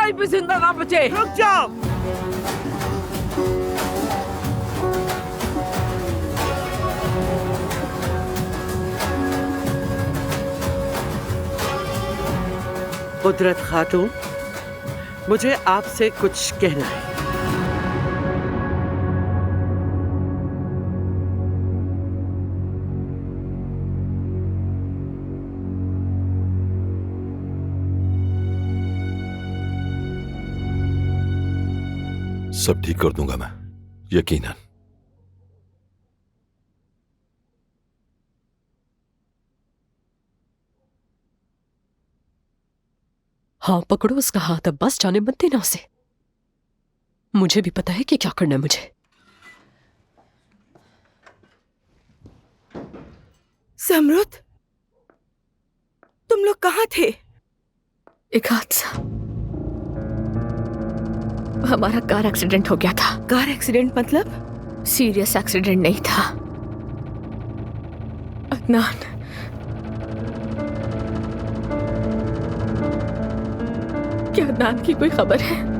कोई भी जिंदा ना बचे। रुक जाओ। कुदरत खातून, मुझे आपसे कुछ कहना है। सब ठीक कर दूंगा मैं, यकीनन। हाँ पकड़ो उसका हाथ, अब बस जाने मत देना उसे। मुझे भी पता है कि क्या करना है मुझे। समरुत, तुम लोग कहाँ थे? एक हादसा, हमारा कार एक्सीडेंट हो गया था। कार एक्सीडेंट मतलब? सीरियस एक्सीडेंट नहीं था। अदनान, क्या अदनान की कोई खबर है?